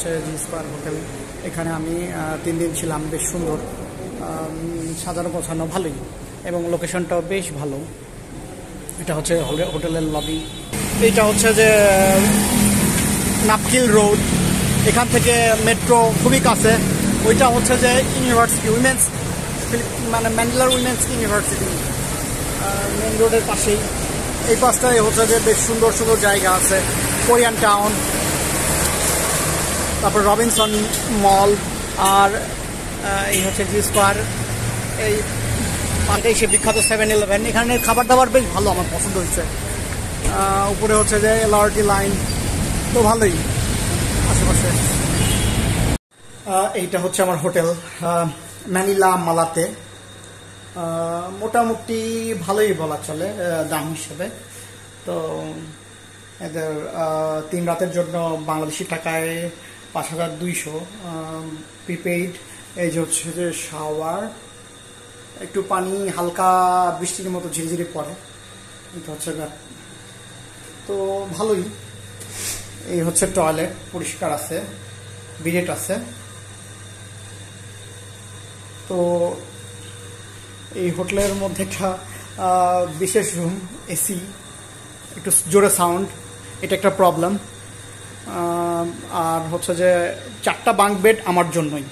হচ্ছে জি square hotel. এখানে আমি 3 দিন ছিলাম। বেশ সুন্দর, সাজানো গোছানো ভালোই, এবং লোকেশনটাও বেশ ভালো। এটা হচ্ছে হোটেলের লবি। এটা হচ্ছে যে নাপকিল রোড, এখান থেকে মেট্রো খুবই কাছে। ওইটা হচ্ছে যে ইউনিভার্সিটি, উইমেন্স মানে ম্যান্ডেলার উইমেন্স ইউনিভার্সিটি, মেন রোডের পাশেই। এই পাশটায় হচ্ছে যে বেশ সুন্দর সুন্দর জায়গা আছে, কোরিয়ান টাউন, তারপর রবিনসন মল, আর এই হচ্ছে জি স্কয়ার। এই পাশেই সে বিখ্যাত 7-Eleven। এখানের খাবার দাবার বেশ ভালো, আমার পছন্দ হয়েছে। উপরে হচ্ছে যে LRT লাইন, তো ভালোই আশেপাশে। এইটা হচ্ছে আমার হোটেল, ম্যানিলা মালাতে। মোটামুটি ভালোই বলা চলে দাম হিসেবে। তো এদের 3 রাতের জন্য বাংলাদেশি টাকায় 5200 প্রিপেইড। এই যে হচ্ছে যে শাওয়ার, একটু পানি হালকা বৃষ্টির মতো ঝিরিঝিরি পড়ে। এটা হচ্ছে তো ভালোই। এই হচ্ছে টয়লেট, পরিষ্কার আছে, বিডেট আছে। তো এই হোটেলের মধ্যে একটা বিশেষ রুম, এসি, একটু জোরে সাউন্ড, এটা একটা প্রবলেম। আর হচ্ছে যে 4টা বাঙ্ক বেড আমার জন্যই,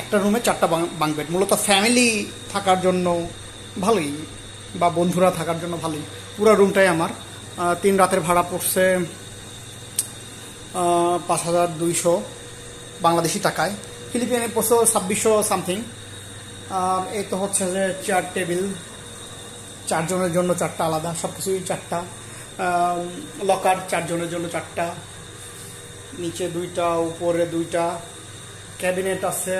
একটা রুমে 4টা বাঙ্ক বেড। মূলত ফ্যামিলি থাকার জন্য ভালোই, বা বন্ধুরা থাকার জন্য ভালোই। পুরো রুমটাই আমার। 3 রাতের ভাড়া পড়ছে 5200 বাংলাদেশি টাকায়। ফিলিপিনে পড়ছে 2600 সামথিং। আর এই তো হচ্ছে যে চেয়ার টেবিল, 4 জনের জন্য 4টা আলাদা, সব কিছুই 4টা। লকার 4 জনের জন্য 4টা, নিচে 2টা, উপরে 2টা, ক্যাবিনেট আছে,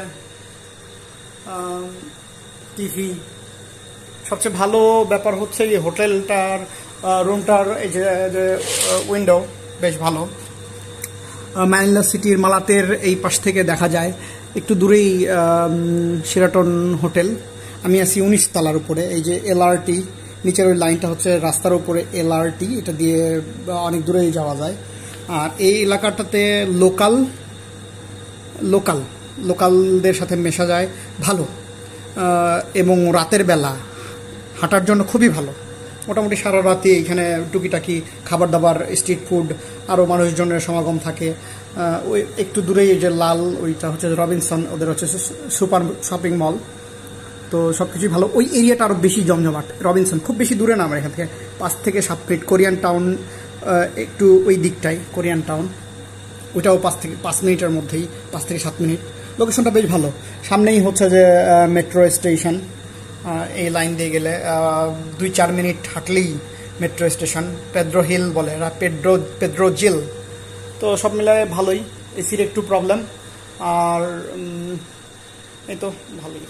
টিভি। সবচেয়ে ভালো ব্যাপার হচ্ছে এই হোটেলটার রুমটার এই যে উইন্ডো বেশ ভালো। ম্যানিলা সিটির মালাতের এই পাশ থেকে দেখা যায়। একটু দূরেই শেরাটন হোটেল। আমি আছি 19 তলার উপরে। এই যে LRT, নিচের ওই লাইনটা হচ্ছে রাস্তার উপরে LRT, এটা দিয়ে অনেক দূরেই যাওয়া যায়। আর এই এলাকাটাতে লোকালদের সাথে মেশা যায় ভালো, এবং রাতের বেলা হাঁটার জন্য খুবই ভালো। মোটামুটি সারা রাতে এখানে টুকিটাকি খাবার দাবার, স্ট্রিট ফুড, আরও মানুষজনের সমাগম থাকে। ওই একটু দূরেই যে লাল, ওইটা হচ্ছে রবিনসন, ওদের হচ্ছে সুপার শপিং মল। তো সব কিছুই ভালো। ওই এরিয়াটা আরও বেশি জমজমাট। রবিনসন খুব বেশি দূরে না আমার এখান থেকে, 5 থেকে 7 মিনিট। কোরিয়ান টাউন একটু ওই দিকটাই, কোরিয়ান টাউন ওইটাও 5 মিনিটের মধ্যেই, 5 থেকে 7 মিনিট। লোকেশনটা বেশ ভালো। সামনেই হচ্ছে যে মেট্রো স্টেশন। এই লাইন দিয়ে গেলে 2-4 মিনিট হাঁটলেই মেট্রো স্টেশন। পেড্রো হিল বলে এরা, পেড্রো জিল। তো সব মিলায় ভালোই। এসির একটু প্রবলেম, আর এই তো ভালোই।